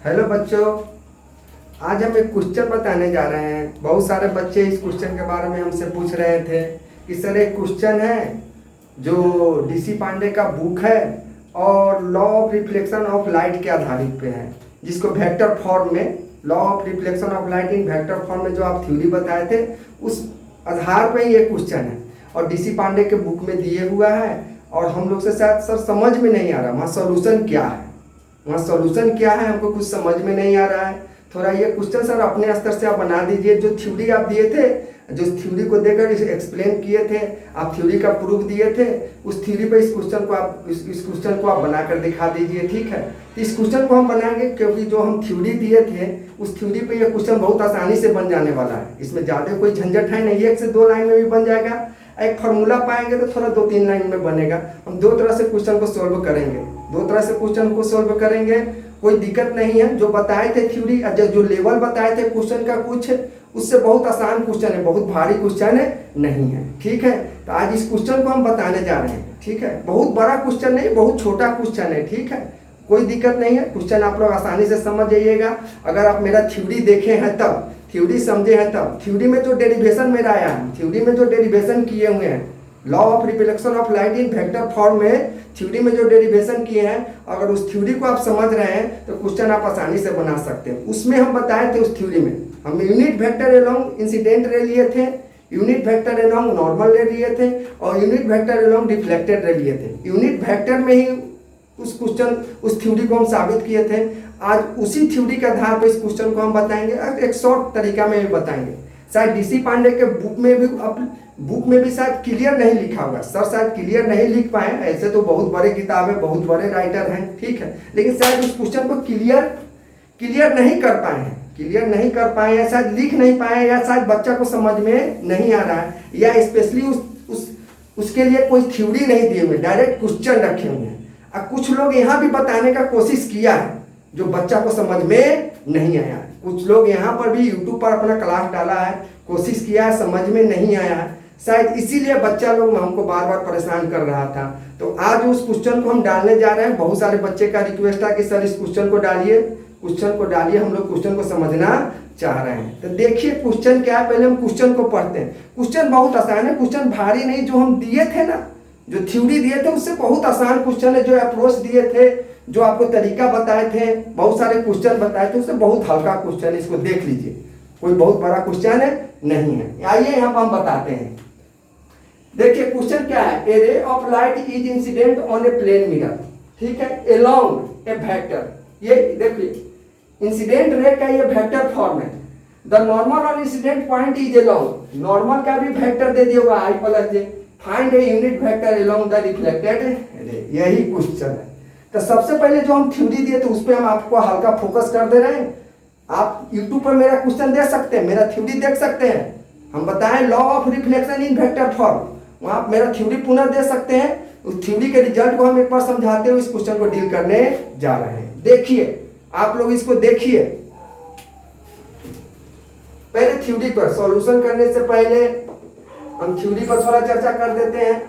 Hello बच्चों, आज हम एक क्वेश्चन बताने जा रहे हैं। बहुत सारे बच्चे इस क्वेश्चन के बारे में हमसे पूछ रहे थे कि सर एक क्वेश्चन है जो डीसी पांडे का बुक है और law of reflection of light के आधारित पे है, जिसको वेक्टर फॉर्म में law of reflection of light in vector form में जो आप थ्योरी बताए थे उस आधार पे ये क्वेश्चन है और डीसी पांडे के बुक में दिए हुआ है। और हम लोग से शायद सर समझ में नहीं आ रहा वहाँ सोल्यूशन क्या है, हमको कुछ समझ में नहीं आ रहा है। थोड़ा ये क्वेश्चन सर अपने स्तर से आप बना दीजिए। जो थ्योरी आप दिए थे, जो थ्योरी को देकर एक्सप्लेन किए थे, आप थ्योरी का प्रूफ दिए थे, उस थ्योरी पे इस क्वेश्चन को आप बनाकर दिखा दीजिए, ठीक है। तो इस क्वेश्चन को हम बनाएंगे क्योंकि जो हम थ्योरी दिए थे उस थ्योरी पे ये क्वेश्चन बहुत आसानी से बन जाने वाला है। इसमें ज़्यादा कोई झंझट है नहीं, 1 से 2 लाइन में भी बन जाएगा। एक फार्मूला पाएंगे तो थोड़ा 2-3 लाइन में बनेगा। हम 2 तरह से क्वेश्चन को सॉल्व करेंगे, कोई दिक्कत नहीं है। जो बताए थे थ्योरी, जो लेवल बताए थे क्वेश्चन का, कुछ उससे बहुत आसान क्वेश्चन है, बहुत भारी क्वेश्चन नहीं है, ठीक है। तो आज इस क्वेश्चन को हम बताने जा रहे हैं, ठीक है। बहुत बड़ा क्वेश्चन नहीं, बहुत छोटा क्वेश्चन है, ठीक है। कोई दिक्कत नहीं है, क्वेश्चन आप लोग आसानी से समझ जाइएगा। अगर आप मेरा थ्योरी देखे हैं तब, थ्योरी समझे हैं तब, थ्योरी में जो डेरिवेशन मेरा आया है, थ्योरी में जो डेरिवेशन किए हुए हैं law of reflection of light in vector form में, थ्योरी में जो डेरिवेशन किए हैं, अगर उस थ्योरी को आप समझ रहे हैं तो क्वेश्चन आप आसानी से बना सकते हैं। उसमें हम बताए थे, उस थ्योरी में हम unit vector along incident ray लिए थे, यूनिट वेक्टर एलोंग नॉर्मल रे लिए थे और unit vector along reflected ray लिए थे। यूनिट वेक्टर में ही उस थ्योरी को हम साबित किए थे। आज उसी थ्योरी के आधार पर इस क्वेश्चन को हम बताएंगे, एक शॉर्ट तरीका में भी बताएंगे। शायद डीसी पांडे के बुक में भी शायद क्लियर नहीं लिखा होगा, सर शायद क्लियर नहीं लिख पाए। ऐसे तो बहुत बड़े किताब है, बहुत बड़े राइटर हैं, ठीक है, लेकिन शायद उस क्वेश्चन को क्लियर नहीं कर पाए हैं, शायद लिख नहीं पाए, या शायद बच्चा को समझ में नहीं आ रहा है, या स्पेशली उसके लिए कोई थ्योरी नहीं दिए हुए, डायरेक्ट क्वेश्चन रखे हुए हैं। और कुछ लोग यहाँ भी बताने का कोशिश किया है जो बच्चा को समझ में नहीं आया। कुछ लोग यहाँ पर भी यूट्यूब पर अपना क्लास डाला है, कोशिश किया है, समझ में नहीं आया है, शायद इसीलिए बच्चा लोग हमको बार बार परेशान कर रहा था। तो आज उस क्वेश्चन को हम डालने जा रहे हैं। बहुत सारे बच्चे का रिक्वेस्ट है कि सर इस क्वेश्चन को डालिए, हम लोग क्वेश्चन को समझना चाह रहे हैं। तो देखिए क्वेश्चन क्या है, पहले हम क्वेश्चन को पढ़ते हैं। क्वेश्चन बहुत आसान है, क्वेश्चन भारी नहीं। जो हम दिए थे ना, जो थ्योरी दिए थे उससे बहुत आसान क्वेश्चन है। जो अप्रोच दिए थे, जो आपको तरीका बताए थे, बहुत सारे क्वेश्चन बताए थे, उससे बहुत हल्का क्वेश्चन है। इसको देख लीजिए, कोई बहुत बड़ा क्वेश्चन नहीं है। आइए यहाँ पर हम बताते हैं। देखिए क्वेश्चन क्या है, a ray of light is incident on a plane mirror, ठीक है, अलोंग ए वेक्टर। ये देखिए इंसिडेंट रे का ये वेक्टर फॉर्म है। The normal on incident point is along, normal का भी वेक्टर दे दिया हुआ I plus J. Find a unit vector along the reflected ray, यही क्वेश्चन है। तो सबसे पहले जो हम थ्योरी दिए थे उस पर हम आपको हल्का फोकस कर दे रहे हैं। आप यूट्यूब पर मेरा क्वेश्चन देख सकते हैं, मेरा थ्योरी देख सकते हैं। हम बताएं law of reflection in vector form, वहां आप मेरा थ्योरी पुनः दे सकते हैं। उस थ्योरी के रिजल्ट को हम एक बार समझाते हुए इस क्वेश्चन को डील करने जा रहे हैं। देखिए आप लोग इसको देखिए। पहले थ्योरी पर सॉल्यूशन करने से पहले हम थ्योरी पर थोड़ा चर्चा कर देते हैं।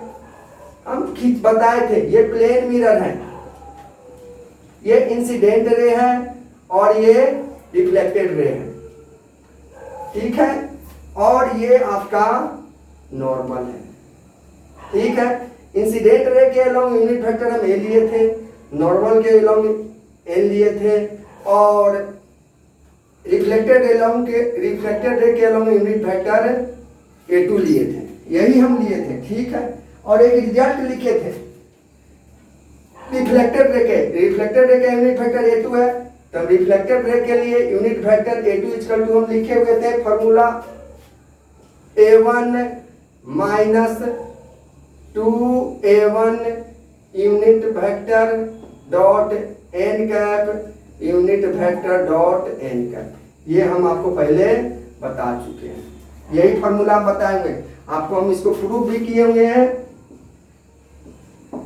हम बताए थे ये प्लेन मिरर है, ये इंसिडेंट रे है और ये रिफ्लेक्टेड रे है, ठीक है, और ये आपका नॉर्मल है, ठीक है। इंसिडेंट रे के अलोंग यूनिट वेक्टर हम ए लिए थे, नॉर्मल के अलोंग एन लिए थे, और रिफ्लेक्टेड रे के अलोंग यूनिट वेक्टर A2 लिए थे। यही हम लिए थे, ठीक है। और एक रिजल्ट लिखे थे रिफ्लेक्टेड रे के यूनिट वेक्टर A2 है, तो रिफ्लेक्टेड रे के लिए unit vector A2 equal to हम लिखे हुए थे formula A1 minus 2A1 unit vector dot n cap unit vector dot n cap. ये हम आपको पहले बता चुके हैं, यही फॉर्मूला बताएंगे आपको। हम इसको प्रूफ भी किए हुए हैं,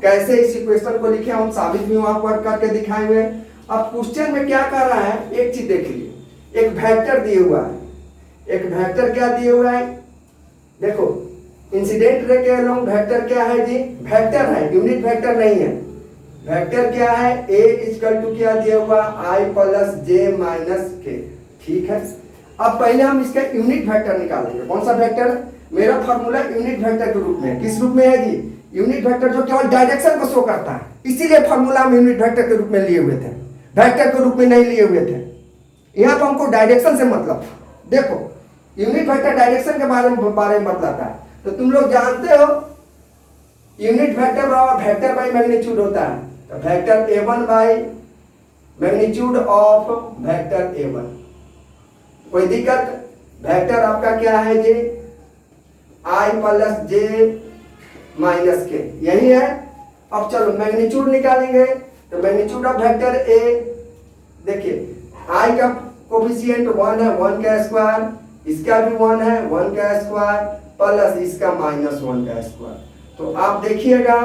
कैसे इस इक्वेशन को लिखे हम साबित भी वहां पर करके दिखाए हुए हैं। अब क्वेश्चन में क्या कर रहा है, एक चीज देख लीजिए। एक वेक्टर दिए हुआ है, एक वेक्टर क्या दिए हुआ है, देखो इंसिडेंट रे के अलोंग वेक्टर क्या है जी, वेक्टर है, यूनिट वेक्टर नहीं है। वेक्टर क्या है, a इक्वल टू क्या दिया हुआ, i प्लस जे माइनस के। ठीक है, अब पहले हम इसका यूनिट वेक्टर निकालेंगे। कौन सा वेक्टर, मेरा फॉर्मूला यूनिट वेक्टर के रूप में है। किस रूप में है जी, यूनिट वेक्टर जो केवल डायरेक्शन को शो करता है, इसीलिए फॉर्मूला हम यूनिट वेक्टर के रूप में लिए हुए थे, वेक्टर के रूप में नहीं लिए हुए थे। यहाँ पर हमको डायरेक्शन से मतलब था। देखो यूनिट वेक्टर डायरेक्शन के बारे में बतलाता है। तो तुम लोग जानते हो यूनिट वेक्टर बराबर वेक्टर बाई मैग्नीट्यूड होता है। तो vector a1 by magnitude of vector a1। कोई दिक्कत, वेक्टर आपका क्या है जी, i प्लस जे माइनस के, यही है। अब चलो मैग्नीट्यूड निकालेंगे। तो मैग्नीट्यूड ऑफ वेक्टर a, देखिए i का कोफिशिएंट 1 है, 1 का स्क्वायर, इसका भी 1 है, 1 का स्क्वायर प्लस इसका माइनस 1 का स्क्वायर। तो आप देखिएगा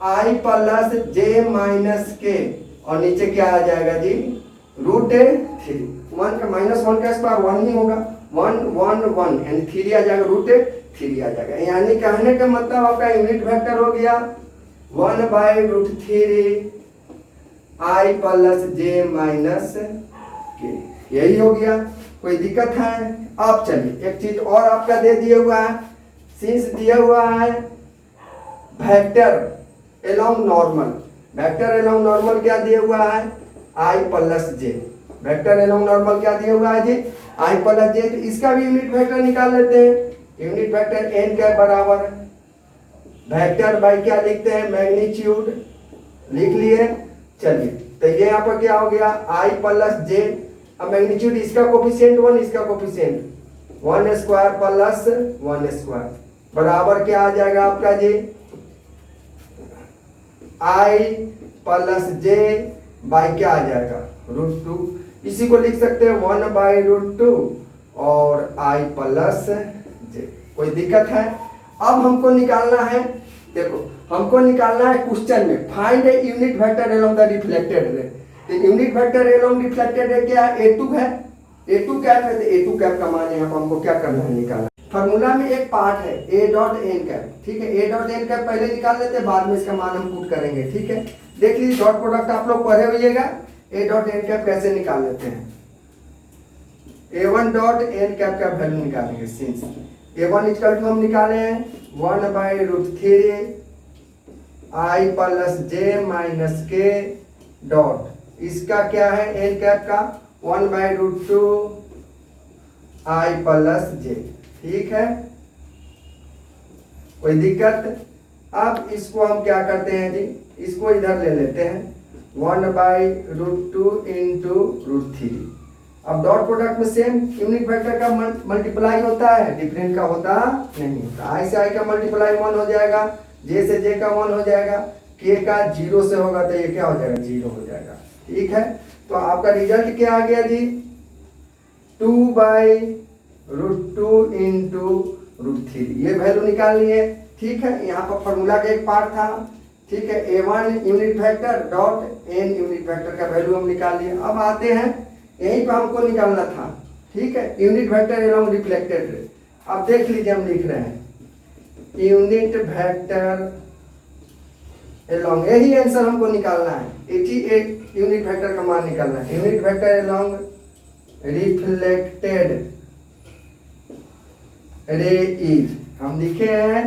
i प्लस जे माइनस के, और नीचे क्या आ जाएगा जी, √3। 1 का माइनस 1 का स्क्वायर 1 ही होगा, 1 1 1 यानी 3 आ जाएगा, √3 आ जाएगा। यानी कहने का मतलब आपका यूनिट वेक्टर हो गया 1 by √3 i plus J minus के, यही हो गया। कोई दिक्कत है? अब चलिए एक चीज और आपका दे दिया हुआ है, सिंस दिया हुआ है vector along normal. Vector along normal क्या दिया हुआ है, i plus J. Vector along normal क्या दिया हुआ है जी, i प्लस जे। तो इसका भी यूनिट वेक्टर निकाल लेते हैं। यूनिट वेक्टर n के बराबर वेक्टर बाई क्या लिखते हैं, मैग्नीट्यूड, लिख लिए। चलिए तो ये यहाँ पर क्या हो गया, i प्लस जे। अब मैग्नीट्यूड इसका कोफिशिएंट 1, इसका कोफिशिएंट 1 स्क्वायर प्लस 1 स्क्वायर बराबर क्या आ जाएगा आपका जी, i प्लस जे बाई क्या आ जाएगा, √2। इसी को लिख सकते हैं 1 बाई √2 और i प्लस जे। कोई दिक्कत है? अब हमको निकालना है, देखो हमको निकालना है क्वेश्चन में find a unit vector along the reflected ray. तो unit vector along reflected ray क्या है, a2 है, a2 कैप है। तो a2 कैप का मान यहाँ पर हमको क्या करना है, निकालना। फार्मूला में एक पार्ट है a डॉट एन कैप, ठीक है। a डॉट एन कैप पहले निकाल लेते हैं, बाद में इसका मान हम पुट करेंगे, ठीक है। देख लीजिए डॉट प्रोडक्ट आप लोग पढ़े होइएगा, a डॉट एन कैप कैसे निकाल लेते हैं। a1 डॉट एन कैप का वैल्यू निकालेंगे, सिंस a1 इक्वल टू हम निकाले हैं 1 by √3 i plus J minus के डॉट, इसका क्या है एन कैप का 1 बाई √2 i प्लस जे, ठीक है। कोई दिक्कत? अब इसको हम क्या करते हैं जी, इसको इधर ले लेते हैं 1 बाई √2 इंटू √3। अब डॉट प्रोडक्ट में सेम यूनिट वेक्टर का मल्टीप्लाई होता है, डिफरेंट का होता नहीं होता। i से i का मल्टीप्लाई 1 हो जाएगा, j से j का 1 हो जाएगा, k का 0 से होगा तो ये क्या हो जाएगा, 0 हो जाएगा, ठीक है। तो आपका रिजल्ट क्या आ गया जी, 2 बाई √2 इंटू √3, ये वैल्यू निकाल लिए, ठीक है। यहाँ पर फॉर्मूला का एक पार्ट था, ठीक है। a1 unit vector dot n unit vector का वैल्यू हम निकाल लिए। अब आते हैं यहीं पर हमको निकालना था, ठीक है, unit vector along reflected ray. अब देख लीजिए हम लिख रहे हैं यूनिट वेक्टर एलोंग, यही आंसर हमको निकालना है। 88 यूनिट वेक्टर का मान निकालना है। Unit vector along reflected ray is, हम लिखे हैं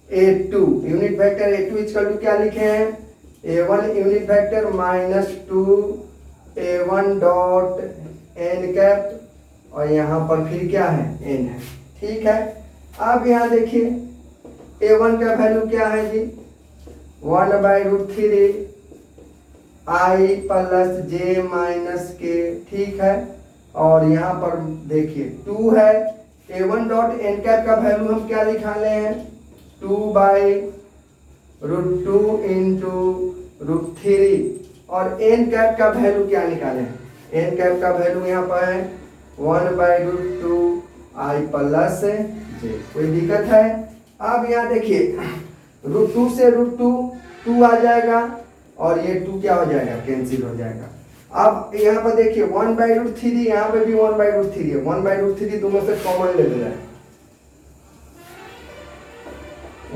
a2 unit vector, a2 equal to क्या लिखे हैं, a1 unit vector minus 2 a1 dot n cap, और यहाँ पर फिर क्या है, n है, ठीक है। अब यहाँ देखिए a1 का वैल्यू क्या है जी, 1 by √3 i plus J minus के, ठीक है। और यहाँ पर देखिए 2 है, a1 डॉट n कैप का वैल्यू हम क्या निकाले हैं, 2 बाई √2 इंटू √3, और n कैप का वैल्यू क्या निकाले हैं, n कैप का वैल्यू यहाँ पर है 1 बाई √2 i प्लस जे। कोई दिक्कत है? अब यहाँ देखिए √2 से √2 2 आ जाएगा, और ये 2 क्या हो जाएगा, कैंसिल हो जाएगा। अब यहाँ पर देखिए 1 बाई √3, यहाँ पे भी 1 बाई √3 है, 1 बाई √3 दोनों से कॉमन ले लेना है,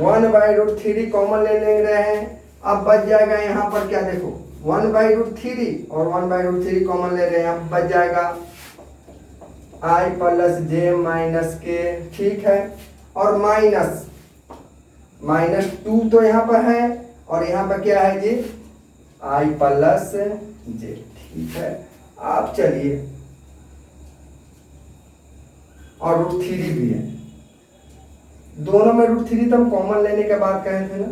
1 बाई √3 कॉमन ले ले रहे हैं। अब बच जाएगा यहाँ पर क्या देखो 1/√3 और 1/√3 कॉमन ले रहे हैं, अब बच जाएगा i प्लस जे माइनस के, ठीक है। और माइनस 2 तो यहाँ पर है और यहाँ पर क्या है जी i प्लस जे, ठीक है। आप चलिए और √3 भी है, दोनों में √3 तो हम कॉमन लेने के बाद कहे थे ना,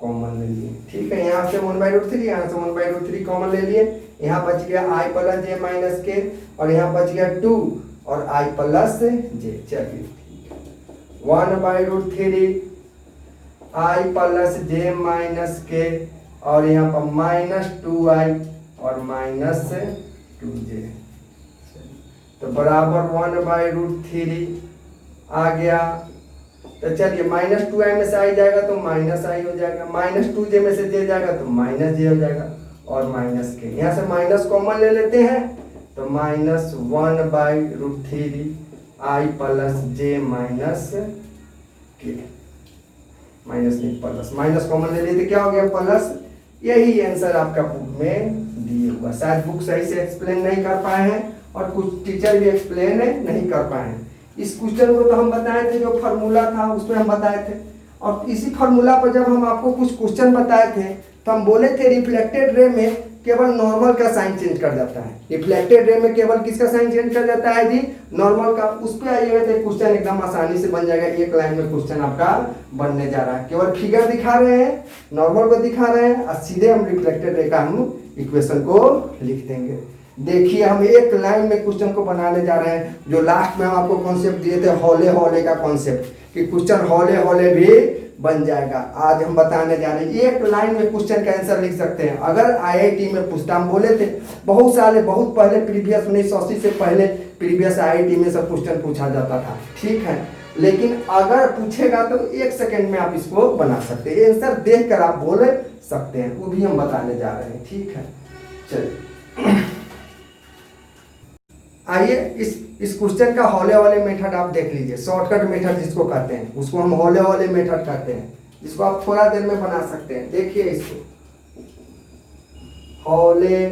कॉमन ले लिए, ठीक है। यहाँ से 1/√3, यहाँ से 1/√3 कॉमन ले लिए, यहाँ बच गया i प्लस जे माइनस के और यहाँ बच गया 2 और i प्लस जे, चलिए ठीक है। 1/√3 i प्लस जे माइनस के और यहाँ पर -2i और -2j, तो बराबर 1/√3 आ गया। तो चलिए -2i में से आई जाएगा तो -i हो जाएगा, -2j में से j जाएगा तो -j हो जाएगा और माइनस के, यहाँ से माइनस कॉमन ले लेते हैं तो -1/√3 i प्लस जे माइनस के, माइनस नहीं प्लस, माइनस कॉमन ले लेते क्या हो गया प्लस। यही आंसर आपका बुक में दिए हुआ, शायद बुक सही से एक्सप्लेन नहीं कर पाए हैं और कुछ टीचर भी एक्सप्लेन नहीं कर पाए हैं। इस क्वेश्चन को तो हम बताए थे, जो फार्मूला था उसमें हम बताए थे, और इसी फार्मूला पर जब हम आपको कुछ क्वेश्चन बताए थे तो हम बोले थे रिफ्लेक्टेड रे में केवल नॉर्मल का साइन चेंज कर जाता है, रिफ्लेक्टेड रे में केवल किसका साइन चेंज कर जाता है जी, नॉर्मल का। उस पर आइएगा तो क्वेश्चन एकदम आसानी से बन जाएगा, एक लाइन में क्वेश्चन आपका बनने जा रहा है। केवल फिगर दिखा रहे हैं, नॉर्मल को दिखा रहे हैं और सीधे हम रिफ्लेक्टेड रे का हम इक्वेशन को लिख देंगे। देखिए हम एक लाइन में क्वेश्चन को बनाने जा रहे हैं, जो लास्ट में हम आपको कॉन्सेप्ट दिए थे हौले हौले का कॉन्सेप्ट, कि क्वेश्चन हौले हौले भी बन जाएगा। आज हम बताने जा रहे हैं एक लाइन में क्वेश्चन का आंसर लिख सकते हैं। अगर आईआईटी में पूछता, हम बोले थे बहुत साल बहुत पहले प्रीवियस 1980 से पहले प्रीवियस आईआईटी में सब क्वेश्चन पूछा जाता था, ठीक है। लेकिन अगर पूछेगा तो 1 सेकंड में आप इसको बना सकते हैं, आंसर देख कर आप बोल सकते हैं, वो भी हम बताने जा रहे हैं, ठीक है। चलिए आइए इस क्वेश्चन का हौले हौले मेथड आप देख लीजिए, शॉर्टकट मेथड जिसको कहते हैं उसको हम हौले हौले मेथड कहते हैं, जिसको आप थोड़ा देर में बना सकते हैं। देखिए इसको हौले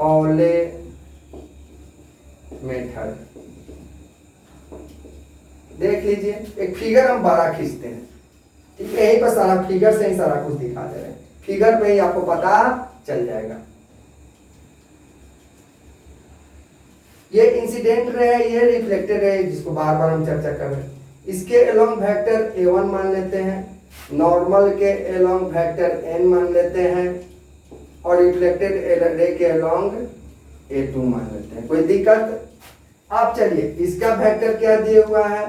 हौले मेथड देख लीजिए। एक फिगर हम बड़ा खींचते हैं, ठीक है, यहीं पर सारा फिगर से ही सारा कुछ दिखा दे रहे हैं, फिगर पे ही आपको पता चल जाएगा। ये इंसिडेंट रे है, ये रिफ्लेक्टेड है, जिसको बार बार हम चर्चा कर रहे हैं। इसके एलोंग वेक्टर a1 मान लेते हैं, नॉर्मल के एलोंग वेक्टर n मान लेते हैं और रिफ्लेक्टेड रे के एलोंग a2 मान लेते हैं। कोई दिक्कत? आप चलिए इसका वेक्टर क्या दिया हुआ है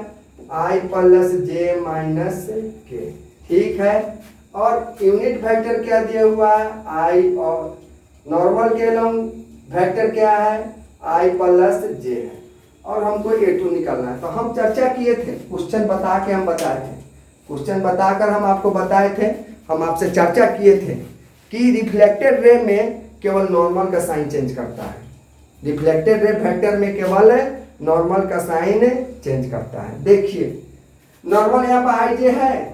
i प्लस जे माइनस के, ठीक है। और यूनिट वेक्टर क्या दिया हुआ है i, और नॉर्मल के एलोंग वेक्टर क्या है i प्लस जे है, और हमको a2 निकालना है। तो हम चर्चा किए थे, क्वेश्चन बता के हम बताए थे, क्वेश्चन बताकर हम आपको बताए थे, हम आपसे चर्चा किए थे कि रिफ्लेक्टेड रे में केवल नॉर्मल का साइन चेंज करता है, रिफ्लेक्टेड रे वेक्टर में केवल नॉर्मल का साइन चेंज करता है। देखिए नॉर्मल यहाँ पर आई जे है,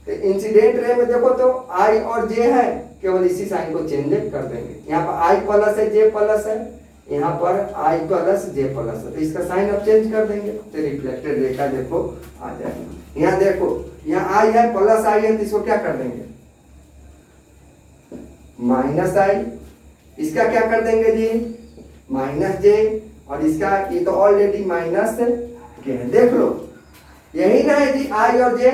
तो इंसिडेंट रे में देखो तो आई और जे है, केवल इसी साइन को चेंज कर देंगे। यहाँ पर आई प्लस है जे प्लस है, यहाँ पर आई प्लस जे प्लस है, तो इसका साइन अब चेंज कर देंगे तो रिफ्लेक्टेड रे का देखो आ जाएगा। यहाँ देखो यहाँ आई है प्लस आई है, तो इसको क्या कर देंगे माइनस आई, इसका क्या कर देंगे जी माइनस जे, और इसका ये तो ऑलरेडी माइनस के है, देख लो यही ना है जी आई और जे,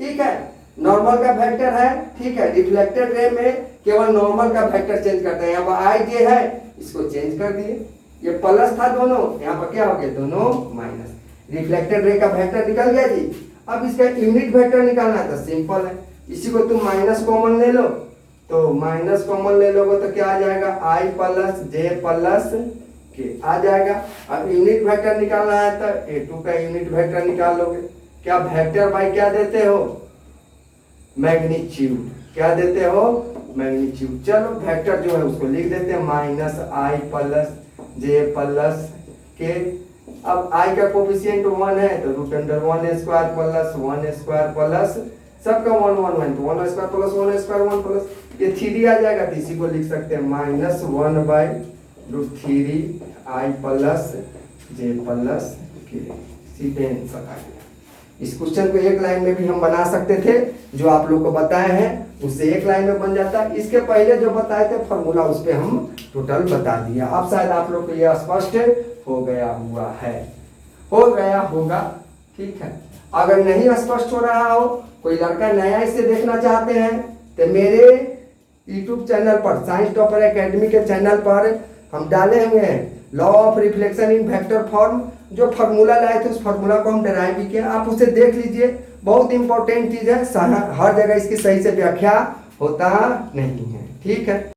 ठीक है। नॉर्मल का वेक्टर है, ठीक है, रिफ्लेक्टेड रे में केवल नॉर्मल का वेक्टर चेंज करते हैं। यहाँ पर आई जे है, इसको चेंज कर दिए, ये प्लस था दोनों, यहाँ पर क्या हो गया दोनों माइनस, रिफ्लेक्टेड रे का वेक्टर निकल गया जी। अब इसका यूनिट वेक्टर निकालना है तो सिंपल है, इसी को तुम माइनस कॉमन ले लो, तो माइनस कॉमन ले लोगे तो क्या आ जाएगा आई प्लस जे प्लस के आ जाएगा। अब यूनिट वेक्टर निकालना है तो a2 का यूनिट वेक्टर निकाल लोगे। क्या वेक्टर बाई क्या देते हो मैग्नीट्यूड, क्या देते हो मैग्नीट्यूड। चलो वेक्टर जो है उसको लिख देते हैं माइनस आई प्लस जे प्लस के। अब आई का कोफिशिएंट 1 है तो √1² प्लस 1² प्लस सबका 1 1 1 तो 1 स्क्वायर प्लस 1 स्क्वायर 1 प्लस ये 3 आ जाएगा, तो इसी को लिख सकते हैं -1/√3i plus j plus k। सीधे आंसर आ गया। इस क्वेश्चन को एक लाइन में भी हम बना सकते थे, जो आप लोग को बताए हैं उससे एक लाइन में बन जाता है। इसके पहले जो बताए थे फॉर्मूला उस पर हम टोटल बता दिया। अब शायद आप लोग को यह स्पष्ट हो गया हुआ है, हो गया होगा, ठीक है। अगर नहीं स्पष्ट हो रहा हो, कोई लड़का नया इसे देखना चाहते हैं, तो मेरे YouTube चैनल पर साइंस टॉपर एकेडमी के चैनल पर हम डाले हुए हैं law of reflection in vector form, जो फार्मूला लाए थे उस फार्मूला को हम डराइव भी किया, आप उसे देख लीजिए। बहुत इंपॉर्टेंट चीज है, हर जगह इसकी सही से व्याख्या होता नहीं है, ठीक है।